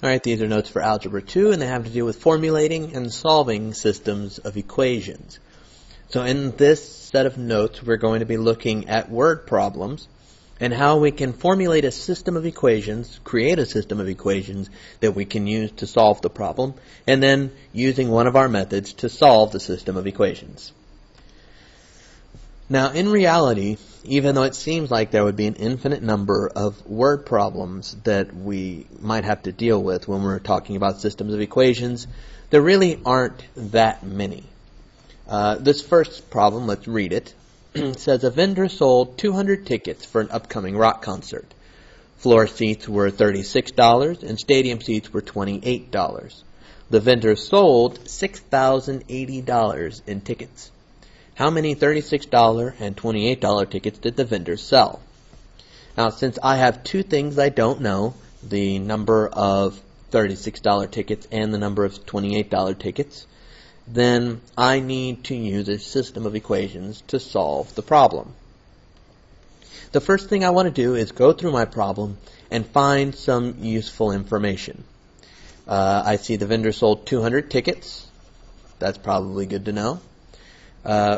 Alright, these are notes for Algebra 2, and they have to do with formulating and solving systems of equations. So in this set of notes, we're going to be looking at word problems and how we can formulate a system of equations, create a system of equations that we can use to solve the problem, and then using one of our methods to solve the system of equations. Now, in reality, even though it seems like there would be an infinite number of word problems that we might have to deal with when we're talking about systems of equations, there really aren't that many. This first problem, let's read it. It says a vendor sold 200 tickets for an upcoming rock concert. Floor seats were $36 and stadium seats were $28. The vendor sold $6,080 in tickets. How many $36 and $28 tickets did the vendor sell? Now, since I have two things I don't know, the number of $36 tickets and the number of $28 tickets, then I need to use a system of equations to solve the problem. The first thing I want to do is go through my problem and find some useful information. I see the vendor sold 200 tickets. That's probably good to know.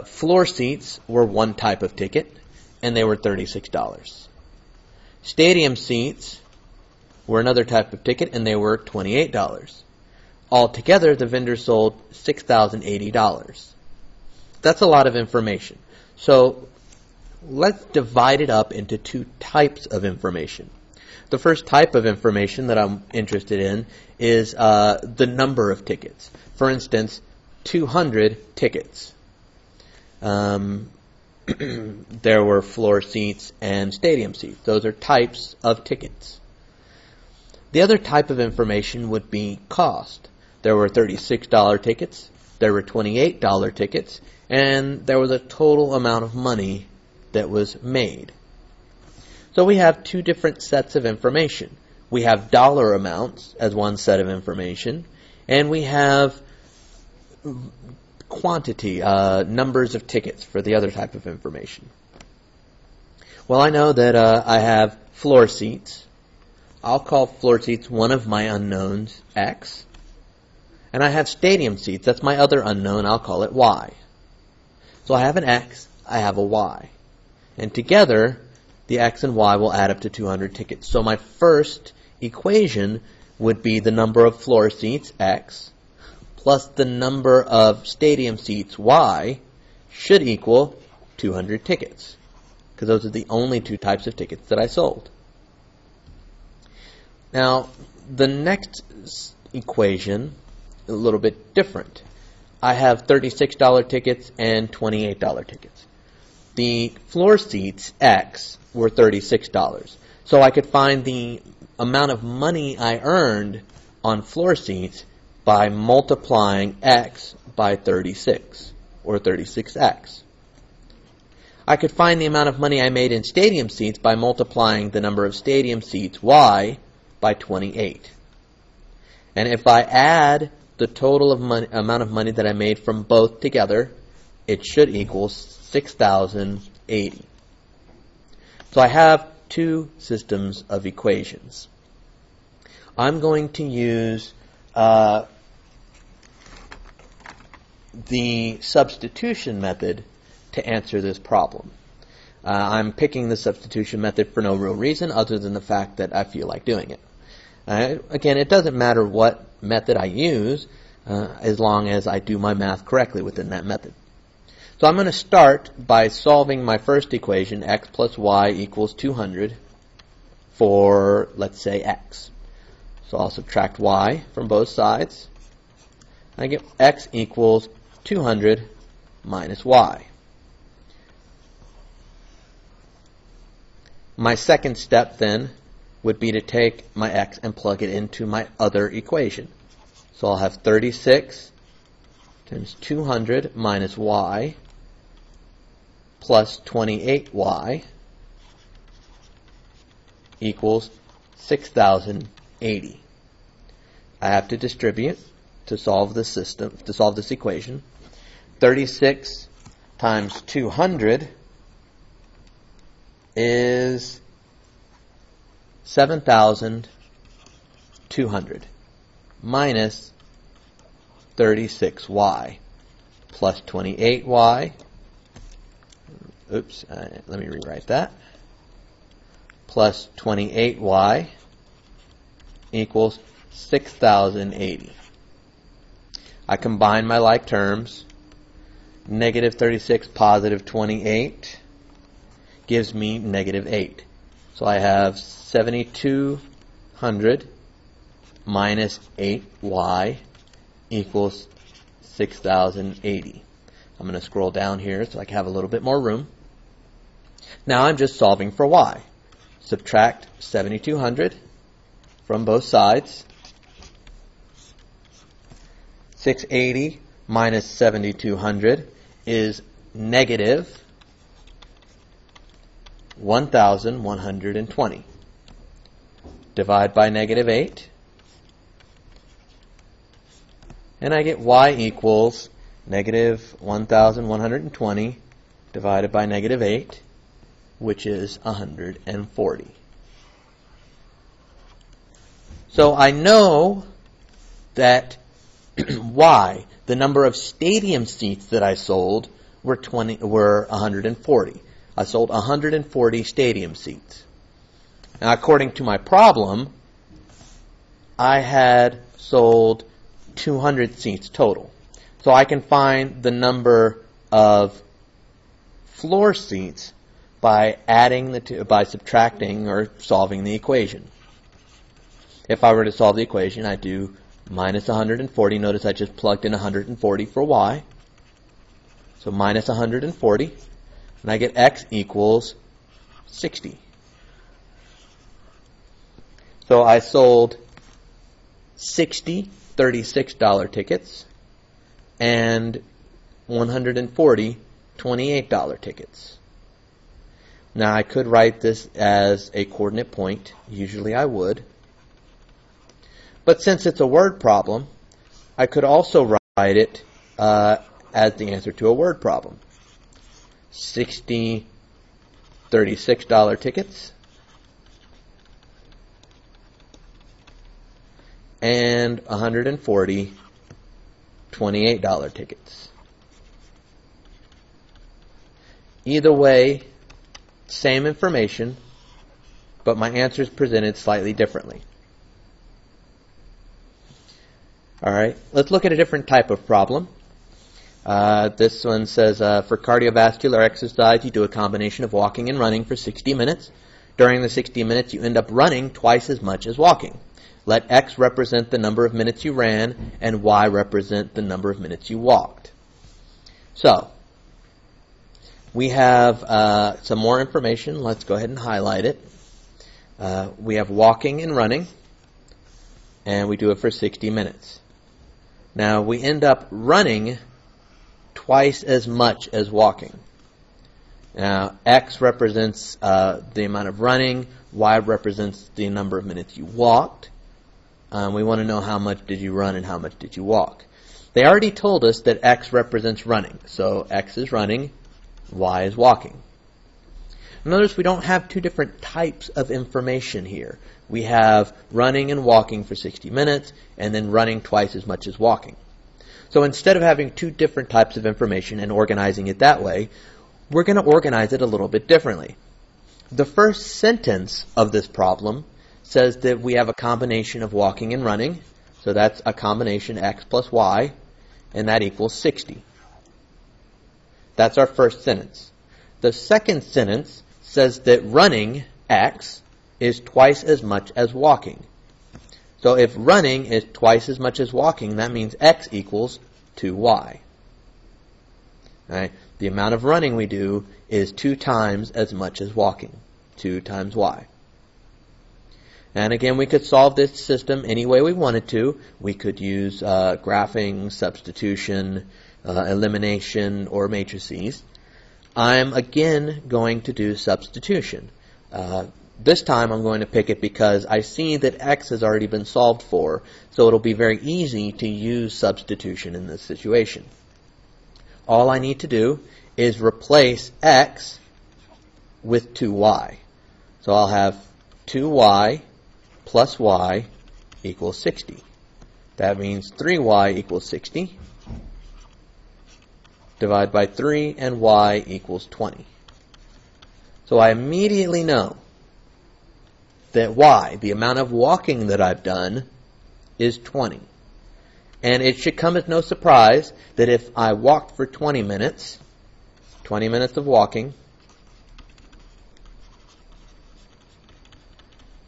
Floor seats were one type of ticket, and they were $36. Stadium seats were another type of ticket, and they were $28. Altogether, the vendor sold $6,080. That's a lot of information. So let's divide it up into two types of information. The first type of information that I'm interested in is the number of tickets. For instance, 200 tickets. There were floor seats and stadium seats. Those are types of tickets. The other type of information would be cost. There were $36 tickets, there were $28 tickets, and there was a total amount of money that was made. So we have two different sets of information. We have dollar amounts as one set of information, and we have quantity, numbers of tickets for the other type of information. Well, I know that I have floor seats. I'll call floor seats one of my unknowns, X. And I have stadium seats. That's my other unknown. I'll call it Y. So I have an X, I have a Y. And together, the X and Y will add up to 200 tickets. So my first equation would be the number of floor seats, X, plus the number of stadium seats, Y, should equal 200 tickets, because those are the only two types of tickets that I sold. Now, the next equation is a little bit different. I have $36 tickets and $28 tickets. The floor seats, X, were $36. So I could find the amount of money I earned on floor seats by multiplying X by 36, or 36X. I could find the amount of money I made in stadium seats by multiplying the number of stadium seats, Y, by 28. And if I add the total of amount of money that I made from both together, it should equal 6,080. So I have two systems of equations. I'm going to use the substitution method to answer this problem. I'm picking the substitution method for no real reason other than the fact that I feel like doing it. Again, it doesn't matter what method I use as long as I do my math correctly within that method. So I'm going to start by solving my first equation, X plus Y equals 200 for, let's say, X. So I'll subtract Y from both sides. I get X equals 200 minus Y. My second step then would be to take my X and plug it into my other equation. So I'll have 36 times 200 minus Y plus 28Y equals 6,080. I have to distribute to solve this system, to solve this equation. 36 times 200 is 200 minus 36y plus 28y. Oops, let me rewrite that. Plus 28y equals 6,080. I combine my like terms. Negative 36 positive 28 gives me negative 8. So I have 7,200 minus 8y equals 6,080. I'm going to scroll down here so I can have a little bit more room. Now I'm just solving for y. Subtract 7,200 from both sides. 680 minus 7,200 is negative 1,120. Divide by negative 8. And I get y equals negative 1,120 divided by negative 8, which is 140. So I know that y, the number of stadium seats that I sold, were 140. I sold 140 stadium seats. Now, according to my problem, I had sold 200 seats total. So I can find the number of floor seats by by subtracting or solving the equation. If I were to solve the equation, I do minus 140. Notice I just plugged in 140 for y. So minus 140. And I get x equals 60. So I sold 60 $36 tickets and 140 $28 tickets. Now I could write this as a coordinate point. Usually I would. But since it's a word problem, I could also write it as the answer to a word problem. 60 $36 tickets and 140 $28 tickets. Either way, same information, but my answer is presented slightly differently. All right, let's look at a different type of problem. This one says, for cardiovascular exercise, you do a combination of walking and running for 60 minutes. During the 60 minutes, you end up running twice as much as walking. Let x represent the number of minutes you ran, and y represent the number of minutes you walked. So, we have some more information. Let's go ahead and highlight it. We have walking and running, and we do it for 60 minutes. Now, we end up running twice as much as walking. Now, x represents the amount of running, y represents the number of minutes you walked. We want to know how much did you run and how much did you walk. They already told us that x represents running, so x is running, y is walking. Notice we don't have two different types of information here. We have running and walking for 60 minutes, and then running twice as much as walking. So instead of having two different types of information and organizing it that way, we're going to organize it a little bit differently. The first sentence of this problem says that we have a combination of walking and running. So that's a combination x plus y, and that equals 60. That's our first sentence. The second sentence says that running, x, is twice as much as walking. So if running is twice as much as walking, that means x equals 2y. Right? The amount of running we do is 2 times as much as walking. 2 times y. And again, we could solve this system any way we wanted to. We could use graphing, substitution, elimination, or matrices. I'm again going to do substitution. This time I'm going to pick it because I see that x has already been solved for, so it'll be very easy to use substitution in this situation. All I need to do is replace x with 2y. So I'll have 2y plus y equals 60. That means 3y equals 60. Divide by 3, and y equals 20. So I immediately know that y, the amount of walking that I've done, is 20. And it should come as no surprise that if I walked for 20 minutes of walking,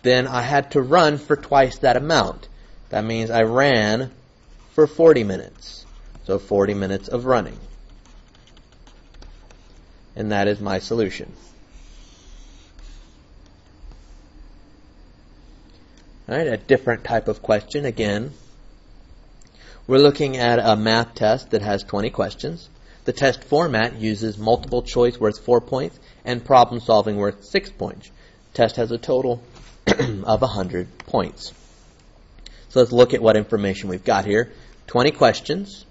then I had to run for twice that amount. That means I ran for 40 minutes. So 40 minutes of running. And that is my solution. All right, a different type of question again. We're looking at a math test that has 20 questions. The test format uses multiple choice worth 4 points and problem solving worth 6 points. The test has a total of 100 points. So let's look at what information we've got here. 20 questions,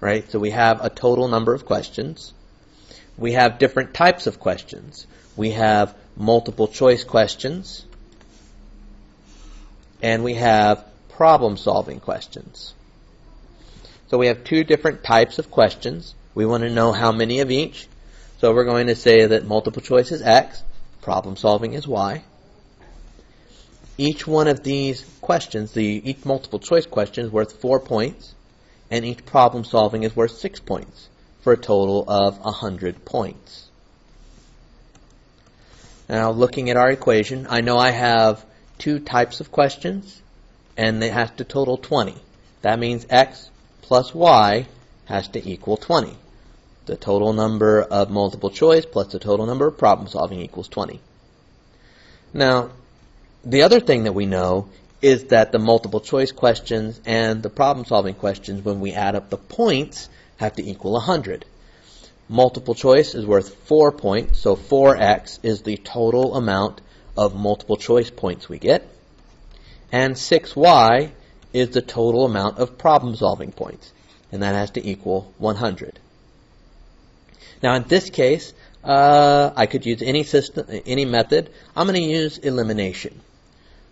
right? So we have a total number of questions. We have different types of questions. We have multiple choice questions, and we have problem solving questions. So we have two different types of questions. We want to know how many of each. So we're going to say that multiple choice is X, problem solving is Y. Each one of these questions, each multiple choice question is worth 4 points, and each problem solving is worth 6 points, for a total of 100 points. Now looking at our equation, I know I have two types of questions, and they have to total 20. That means X plus Y has to equal 20. The total number of multiple choice plus the total number of problem solving equals 20. Now, the other thing that we know is that the multiple choice questions and the problem solving questions, when we add up the points, have to equal 100. Multiple choice is worth 4 points, so 4x is the total amount of multiple choice points we get. And 6y is the total amount of problem solving points, and that has to equal 100. Now in this case, I could use any method. I'm going to use elimination.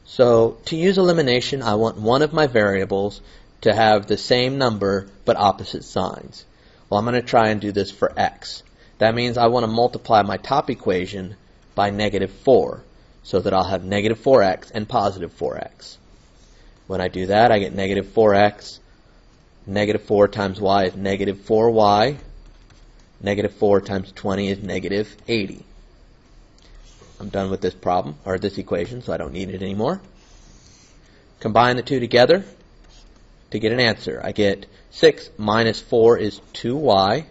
So to use elimination, I want one of my variables to have the same number but opposite signs. Well, I'm going to try and do this for x. That means I want to multiply my top equation by -4, so that I'll have -4x and +4x. When I do that, I get -4x, -4 times y is -4y, -4 times 20 is -80. I'm done with this problem, or this equation, so I don't need it anymore. Combine the two together to get an answer. I get 6 minus 4 is 2y.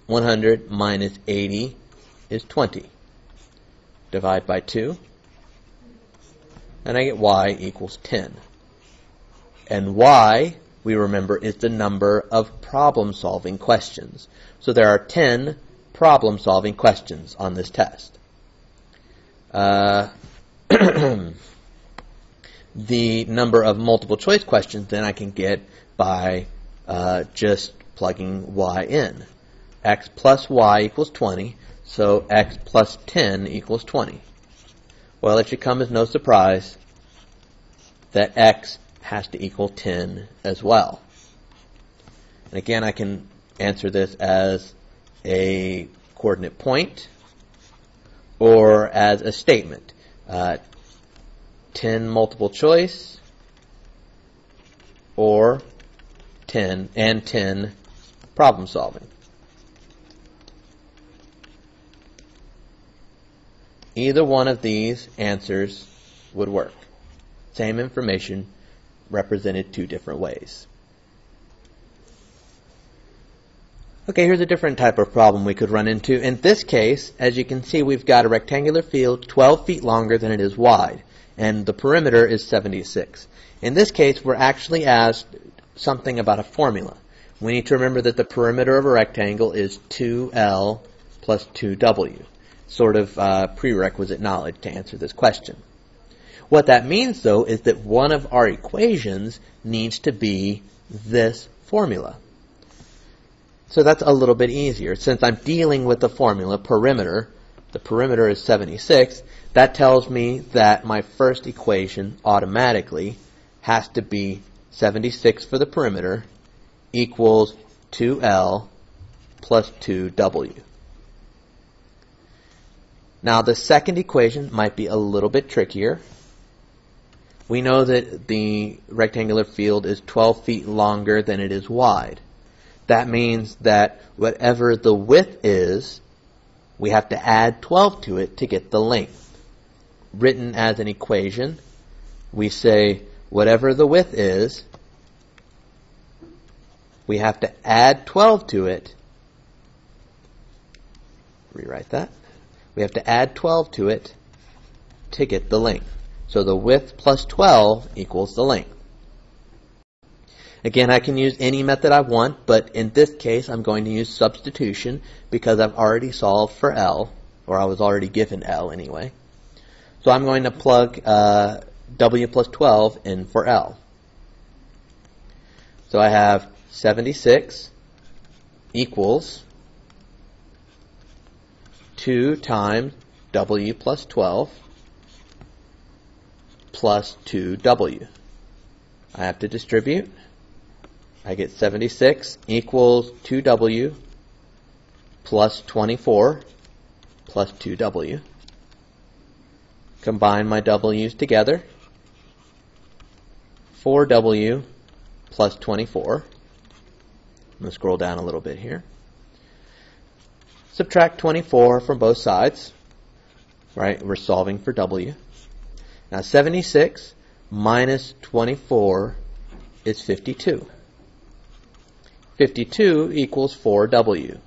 100 minus 80 is 20. Divide by 2. And I get y equals 10. And y, we remember, is the number of problem-solving questions. So there are 10 problem-solving questions on this test. The number of multiple choice questions then I can get by just plugging y in. X plus y equals 20, so x plus 10 equals 20. Well, it should come as no surprise that x has to equal 10 as well. And again, I can answer this as a coordinate point or as a statement. 10 multiple choice or 10 problem solving. Either one of these answers would work. Same information represented two different ways. Okay, here's a different type of problem we could run into. In this case, as you can see, we've got a rectangular field 12 feet longer than it is wide, and the perimeter is 76. In this case, we're actually asked something about a formula. We need to remember that the perimeter of a rectangle is 2L plus 2W, sort of prerequisite knowledge to answer this question. What that means, though, is that one of our equations needs to be this formula. So that's a little bit easier. Since I'm dealing with the formula perimeter, the perimeter is 76, that tells me that my first equation automatically has to be 76 for the perimeter equals 2L plus 2W. Now the second equation might be a little bit trickier. We know that the rectangular field is 12 feet longer than it is wide. That means that whatever the width is, we have to add 12 to it to get the length. Written as an equation, we say whatever the width is, we have to add 12 to it. Rewrite that. We have to add 12 to it to get the length. So the width plus 12 equals the length. Again, I can use any method I want, but in this case I'm going to use substitution because I've already solved for L, or I was already given L anyway. So I'm going to plug W plus 12 in for L. So I have 76 equals 2 times W plus 12 plus 2W. I have to distribute. I get 76 equals 2W plus 24 plus 2W. Combine my W's together. 4W plus 24. I'm going to scroll down a little bit here. Subtract 24 from both sides. Right, we're solving for W. Now 76 minus 24 is 52. 52 equals 4W.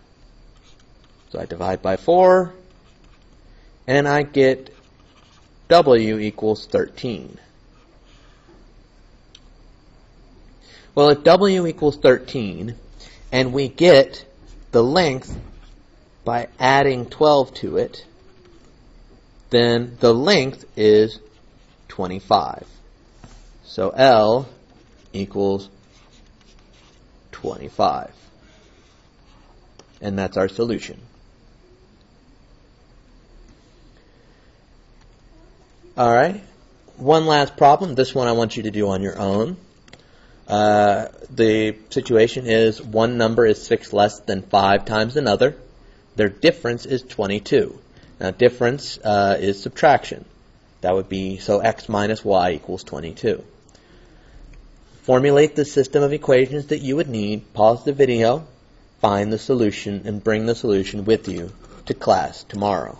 So I divide by 4, and I get W equals 13. Well, if W equals 13, and we get the length by adding 12 to it, then the length is 25. So L equals 25. And that's our solution. Alright, one last problem. This one I want you to do on your own. The situation is one number is 6 less than 5 times another. Their difference is 22. Now difference is subtraction. That would be, so x minus y equals 22. Formulate the system of equations that you would need, pause the video, find the solution, and bring the solution with you to class tomorrow.